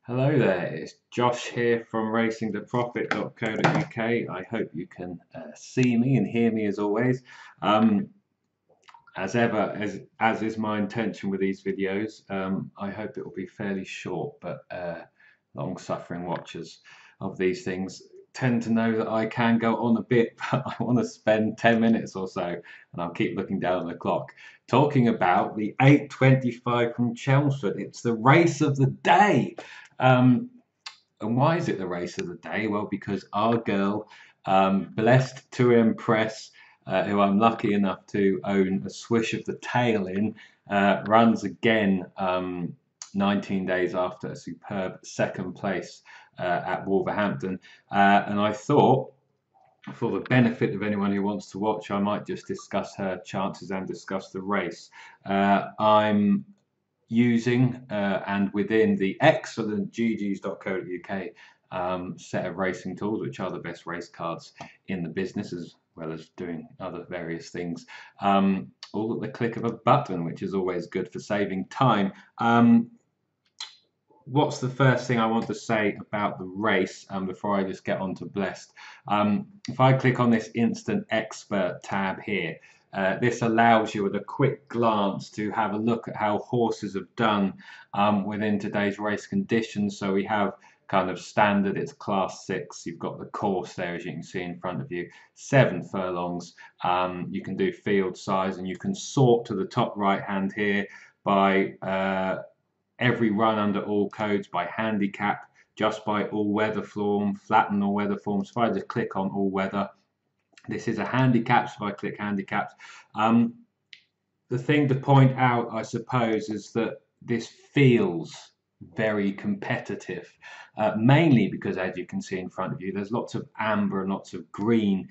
Hello there, it's Josh here from racingtoprofit.co.uk. I hope you can see me and hear me as always. Um, as ever, as is my intention with these videos, I hope it will be fairly short, but long-suffering watchers of these things tend to know that I can go on a bit, but I want to spend 10 minutes or so, and I'll keep looking down at the clock, talking about the 825 from Chelmsford. It's the race of the day. Um, and why is it the race of the day? Well, because our girl, blessed to impress, who I'm lucky enough to own a swish of the tail in, runs again 19 days after a superb second place at Wolverhampton. And I thought, for the benefit of anyone who wants to watch, I might just discuss her chances and discuss the race. I'm using and within the excellent gg's.co.uk set of racing tools, which are the best race cards in the business, as well as doing other various things, all at the click of a button, which is always good for saving time. What's the first thing I want to say about the race before I just get on to Blessed? If I click on this Instant Expert tab here, this allows you at a quick glance to have a look at how horses have done within today's race conditions. So we have kind of standard, it's class 6. You've got the course there, as you can see in front of you, 7 furlongs. You can do field size, and you can sort to the top right hand here by every run under all codes, by handicap, just by all-weather form, flatten all-weather forms. So if I just click on all-weather, this is a handicap, so if I click handicaps. The thing to point out, I suppose, is that this feels very competitive, mainly because, as you can see in front of you, there's lots of amber and lots of green,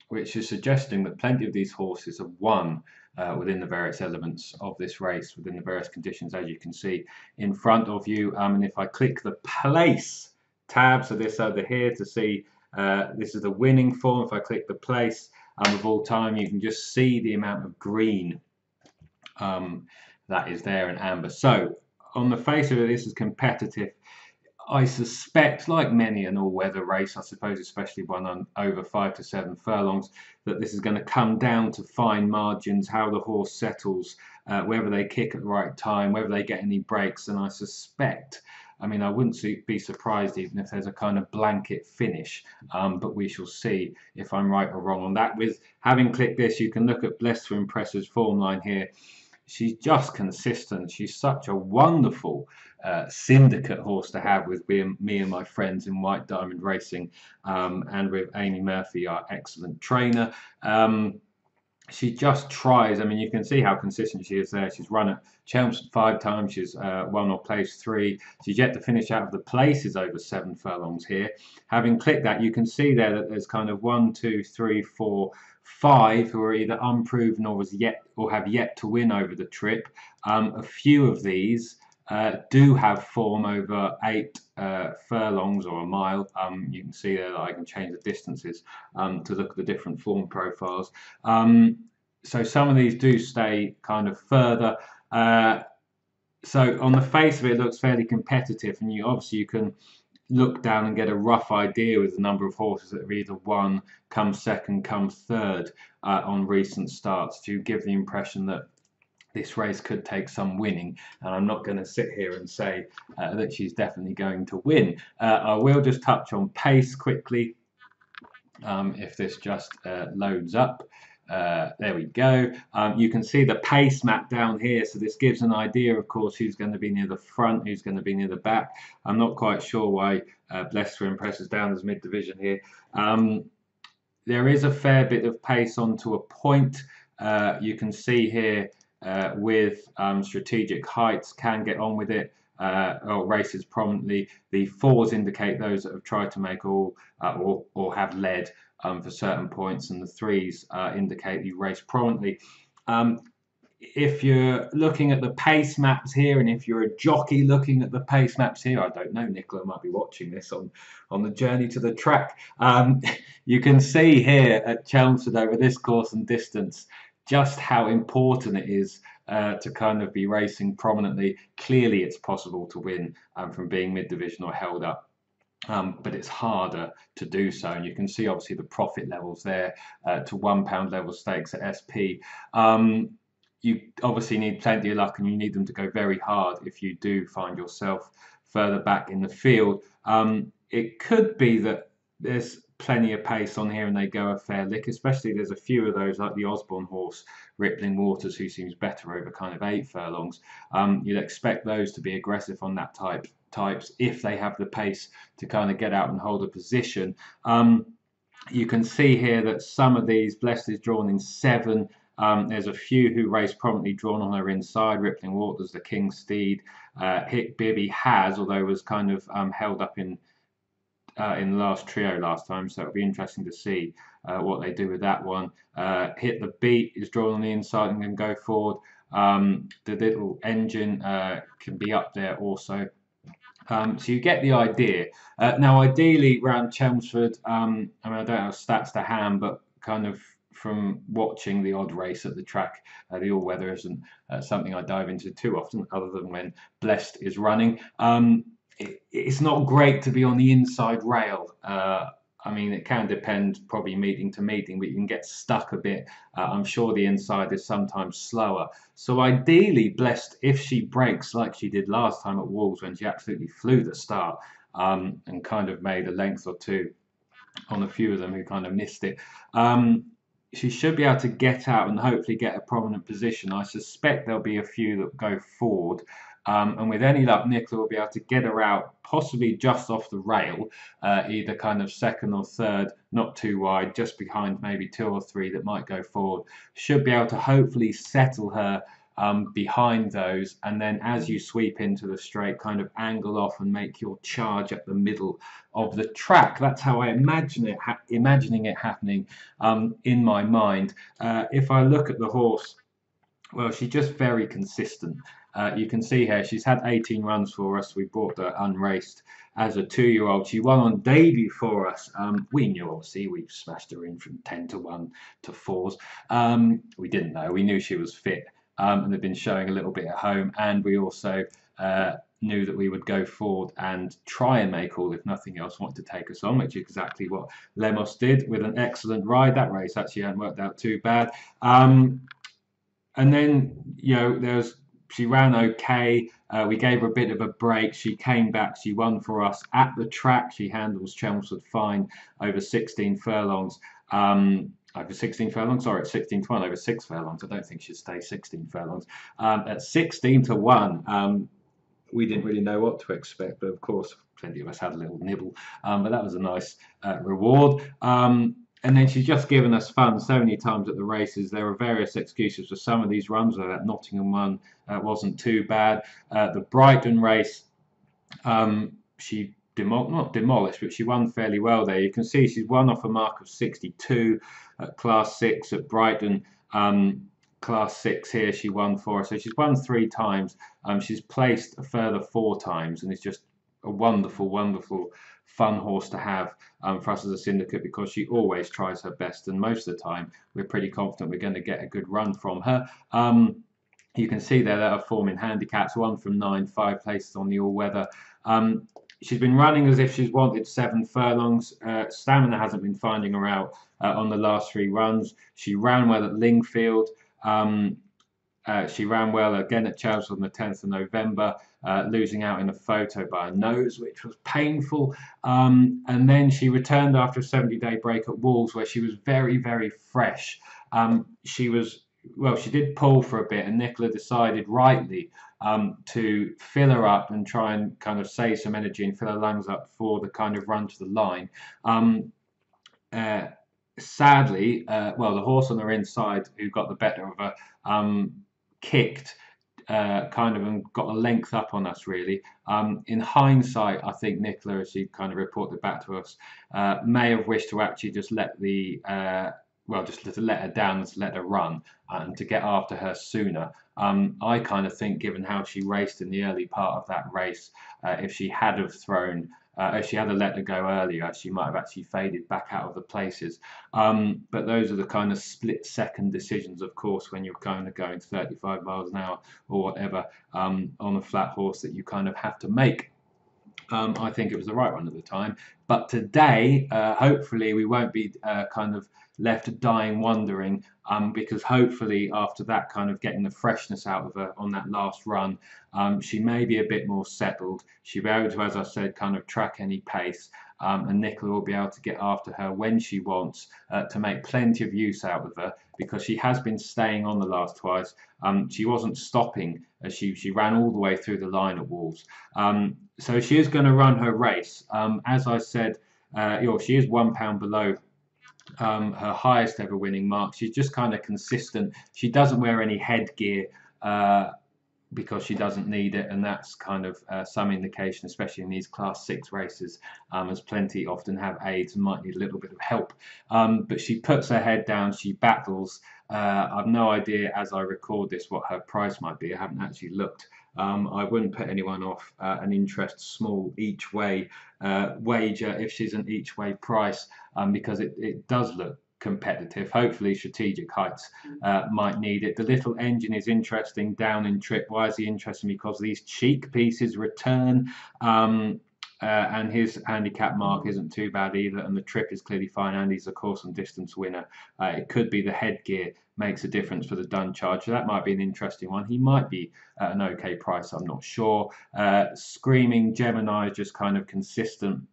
which is suggesting that plenty of these horses have won within the various elements of this race, within the various conditions, as you can see in front of you. And if I click the place tab, so this over here to see, this is the winning form. If I click the place of all time, you can just see the amount of green that is there in amber. So on the face of it, this is competitive. I suspect, like many an all-weather race, I suppose, especially one on over 5 to 7 furlongs, that this is going to come down to fine margins, how the horse settles, whether they kick at the right time, whether they get any breaks. And I suspect, I mean, I wouldn't be surprised even if there's a kind of blanket finish, but we shall see if I'm right or wrong on that. With having clicked this, you can look at Blessed to Impress's form line here. She's just consistent. She's such a wonderful syndicate horse to have with me and my friends in White Diamond Racing, and with Amy Murphy, our excellent trainer. She just tries. I mean, you can see how consistent she is there. She's run at Chelmsford 5 times. She's won or placed 3. She's yet to finish out of the places over 7 furlongs here. Having clicked that, you can see there that there's kind of 1, 2, 3, 4, 5 who are either unproven or have yet to win over the trip. A few of these do have form over 8 furlongs or a mile. You can see there that I can change the distances to look at the different form profiles. So some of these do stay kind of further. So on the face of it, it looks fairly competitive, and you can look down and get a rough idea with the number of horses that have either won, come second, come third on recent starts, to give the impression that this race could take some winning. And I'm not going to sit here and say that she's definitely going to win. I will just touch on pace quickly, if this just loads up. There we go. You can see the pace map down here, so this gives an idea, of course, who's going to be near the front, who's going to be near the back. I'm not quite sure why Blessed to Impress is down as mid-division here. There is a fair bit of pace onto a point. You can see here with Strategic Heights can get on with it, or races prominently. The 4s indicate those that have tried to make all or have led for certain points, and the 3s indicate you race prominently. If you're looking at the pace maps here, and if you're a jockey looking at the pace maps here, I don't know, Nicola might be watching this on the journey to the track. You can see here at Chelmsford over this course and distance just how important it is to kind of be racing prominently. Clearly, it's possible to win from being mid-division or held up. But it's harder to do so, and you can see obviously the profit levels there to £1 level stakes at SP. You obviously need plenty of luck, and you need them to go very hard if you do find yourself further back in the field. It could be that there's plenty of pace on here and they go a fair lick, especially there's a few of those like the Osborne horse, Rippling Waters, who seems better over kind of 8 furlongs. You'd expect those to be aggressive on that types if they have the pace to kind of get out and hold a position. You can see here that some of these, Blessed is drawn in 7. There's a few who race prominently drawn on her inside. Rippling Waters, the King Steed. Hick Bibby has, although was kind of held up in the last trio last time, so it'll be interesting to see what they do with that one. Hit the Beat is drawn on the inside and can go forward. The Little Engine can be up there also. So you get the idea. Now, ideally, round Chelmsford, I mean, I don't have stats to hand, but kind of from watching the odd race at the track, the all-weather isn't something I dive into too often, other than when Blessed is running. It's not great to be on the inside rail. I mean, it can depend probably meeting to meeting, but you can get stuck a bit. I'm sure the inside is sometimes slower. So ideally, Blessed, if she breaks like she did last time at Wolves when she absolutely flew the start and kind of made a length or two on a few of them who kind of missed it, she should be able to get out and hopefully get a prominent position. I suspect there'll be a few that go forward. And with any luck, Nicola will be able to get her out, possibly just off the rail, either kind of second or third, not too wide, just behind maybe 2 or 3 that might go forward. Should be able to hopefully settle her behind those, and then as you sweep into the straight, kind of angle off and make your charge at the middle of the track. That's how I imagine it, imagining it happening in my mind. If I look at the horse, well, she's just very consistent. You can see here she's had 18 runs for us. We bought her unraced as a 2-year-old. She won on debut for us. We knew, obviously, we smashed her in from 10 to 1 to 4s. We didn't know. We knew she was fit and had been showing a little bit at home. And we also knew that we would go forward and try and make all, if nothing else, want to take us on, which is exactly what Lemos did with an excellent ride. That race actually hadn't worked out too bad. And then, you know, she ran okay. We gave her a bit of a break. She came back. She won for us at the track. She handles Chelmsford fine over 16 furlongs. Over 16 furlongs, sorry, at 16 to 1, over 6 furlongs. I don't think she'd stay 16 furlongs. At 16 to 1, we didn't really know what to expect, but of course, plenty of us had a little nibble. But that was a nice reward. And then she's just given us fun so many times at the races. There are various excuses for some of these runs. That Nottingham one wasn't too bad. The Brighton race, she not demolished, but she won fairly well there. You can see she's won off a mark of 62 at Class 6 at Brighton. Class 6 here she won for us. So she's won 3 times. She's placed a further 4 times, and it's just a wonderful, wonderful fun horse to have for us as a syndicate, because she always tries her best, and most of the time we're pretty confident we're going to get a good run from her. You can see there that her form in handicaps, 1 from 9, 5 places on the all-weather. She's been running as if she's wanted 7 furlongs. Stamina hasn't been finding her out on the last 3 runs. She ran well at Lingfield. She ran well again at Chelmsford on the 10th of November, losing out in a photo by a nose, which was painful. And then she returned after a 70-day break at Wolves, where she was very, very fresh. She did pull for a bit, and Nicola decided rightly to fill her up and try and kind of save some energy and fill her lungs up for the kind of run to the line. Sadly, the horse on her inside, who got the better of her, kicked kind of and got a length up on us, really. In hindsight, I think Nicola, as she kind of reported back to us, may have wished to actually just let just to let her down and to let her run and to get after her sooner. I kind of think, given how she raced in the early part of that race, if she had have thrown If she had let her go earlier, she might have actually faded back out of the places. But those are the kind of split-second decisions, of course, when you're kind of going 35 miles an hour or whatever on a flat horse that you kind of have to make. I think it was the right one at the time. But today, hopefully, we won't be kind of left dying wondering, because hopefully after that kind of getting the freshness out of her on that last run, she may be a bit more settled. She'll be able to, as I said, kind of track any pace, and Nicola will be able to get after her when she wants, to make plenty of use out of her, because she has been staying on the last twice. She wasn't stopping as she ran all the way through the line at Wolves. So she is going to run her race. As I said, she is £1 below her highest ever winning mark. She's just kind of consistent. She doesn't wear any headgear because she doesn't need it, and that's kind of some indication, especially in these Class 6 races, as plenty often have aids and might need a little bit of help. But she puts her head down, she battles. I've no idea as I record this what her price might be. I haven't actually looked. I wouldn't put anyone off an interest small each way wager if she's an each way price, because it does look competitive. Hopefully Strategic Heights might need it. The Little Engine is interesting down in trip. Why is he interesting? Because these cheek pieces return, and his handicap mark isn't too bad either, and the trip is clearly fine, and he's a course and distance winner. It could be the headgear makes a difference for the Dun Charge, so that might be an interesting one. He might be at an okay price, I'm not sure. Screaming Gemini is just kind of consistent,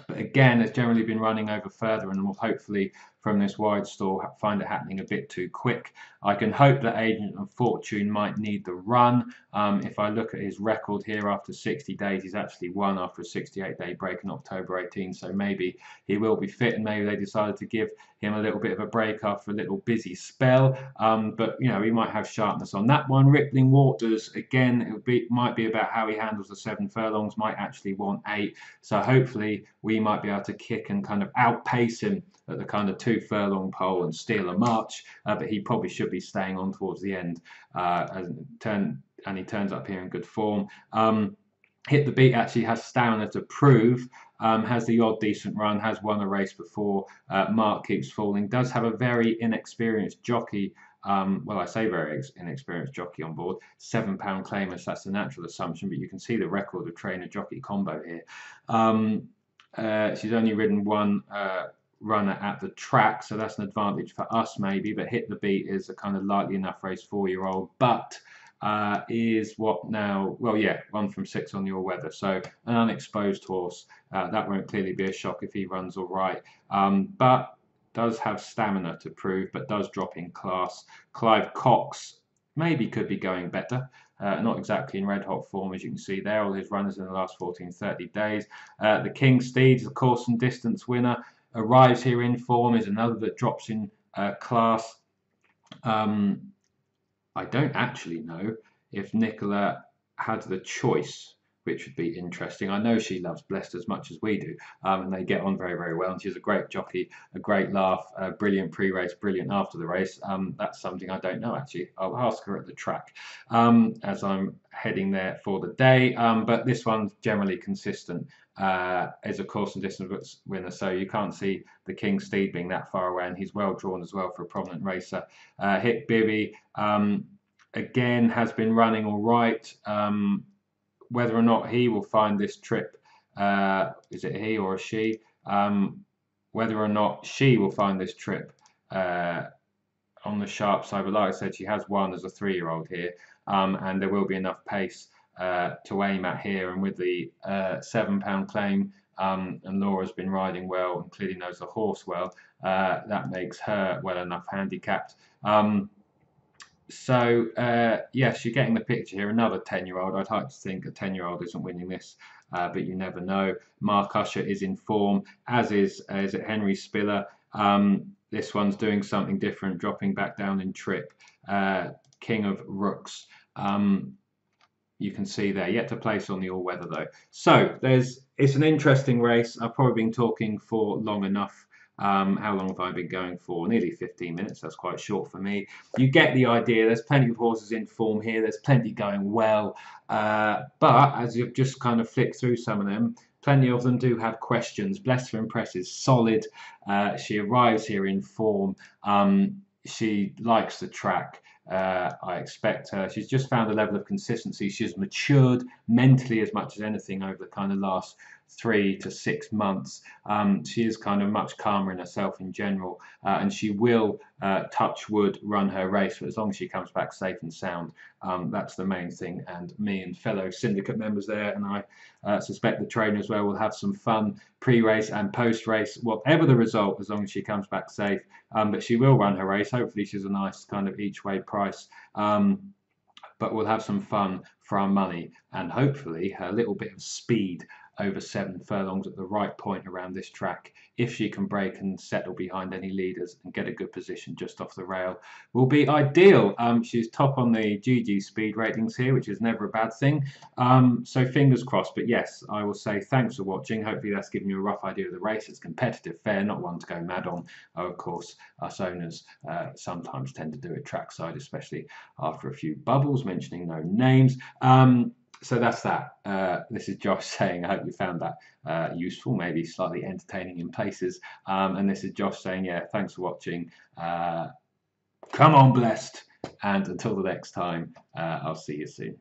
but again, it's generally been running over further, and will hopefully from this wide store find it happening a bit too quick. I can hope that Agent of Fortune might need the run. If I look at his record here after 60 days, he's actually won after a 68-day break in October 18, so maybe he will be fit, and maybe they decided to give him a little bit of a break after a little busy spell. But you know, he might have sharpness on that one. Rippling Waters, again, might be about how he handles the 7 furlongs, might actually want 8, so hopefully we might be able to kick and kind of outpace him at the kind of 2 furlong pole and steal a march, but he probably should be staying on towards the end, and he turns up here in good form. Hit the Beat actually has stamina to prove, has the odd decent run, has won a race before. Mark Keeps Falling does have a very inexperienced jockey, well, I say very inexperienced jockey on board, £7 claimers, that's the natural assumption, but you can see the record of trainer jockey combo here. She's only ridden one runner at the track, so that's an advantage for us maybe, but Hit the Beat is a kind of lightly enough race 4-year-old, but is what now? Well, yeah, 1 from 6 on the all weather, so an unexposed horse. That won't clearly be a shock if he runs all right, but does have stamina to prove, but does drop in class. Clive Cox maybe could be going better. Not exactly in red hot form, as you can see there, all his runners in the last 14-30 days. The King Steed, the course and distance winner, arrives here in form, is another that drops in class. I don't actually know if Nicola had the choice, which would be interesting. I know she loves Blessed as much as we do, and they get on very, very well. And she's a great jockey, a great laugh, brilliant pre-race, brilliant after the race. That's something I don't know, actually. I'll ask her at the track as I'm heading there for the day. But this one's generally consistent as a course and distance winner, so you can't see the King Steed being that far away, and he's well drawn as well for a prominent racer. Hit Bibby, again, has been running all right. Whether or not he will find this trip, is it he or she? Whether or not she will find this trip on the sharp side, but like I said, she has won as a 3-year-old here, and there will be enough pace to aim at here, and with the £7 claim, and Laura's been riding well and clearly knows the horse well, that makes her well enough handicapped. So yes, you're getting the picture here. Another 10-year-old. I'd like to think a 10-year-old isn't winning this, but you never know. Mark Usher is in form, as is it Henry Spiller. This one's doing something different, dropping back down in trip. King of Rooks. You can see there, yet to place on the all-weather though. So it's an interesting race. I've probably been talking for long enough. How long have I been going for? Nearly 15 minutes. That's quite short for me. You get the idea. There's plenty of horses in form here. There's plenty going well. But as you've just kind of flicked through some of them, plenty of them do have questions. Blessed for Impress is solid. She arrives here in form. She likes the track. I expect her. She's just found a level of consistency. She's matured mentally as much as anything over the kind of last 3 to 6 months. She is kind of much calmer in herself in general, and she will touch wood run her race, but as long as she comes back safe and sound, that's the main thing. And me and fellow syndicate members there, and I suspect the trainer as well, will have some fun pre-race and post-race, whatever the result, as long as she comes back safe. But she will run her race. Hopefully she's a nice kind of each way price. But we'll have some fun for our money, and hopefully her little bit of speed over 7 furlongs at the right point around this track, if she can break and settle behind any leaders and get a good position just off the rail, will be ideal. She's top on the GG speed ratings here, which is never a bad thing. So fingers crossed. But yes, I will say thanks for watching. Hopefully that's given you a rough idea of the race. It's competitive, fair, not one to go mad on. Of course, us owners sometimes tend to do it trackside, especially after a few bubbles, mentioning no names. So that's that. This is Josh saying, I hope you found that useful, maybe slightly entertaining in places. And this is Josh saying, yeah, thanks for watching. Come on, Blessed. And until the next time, I'll see you soon.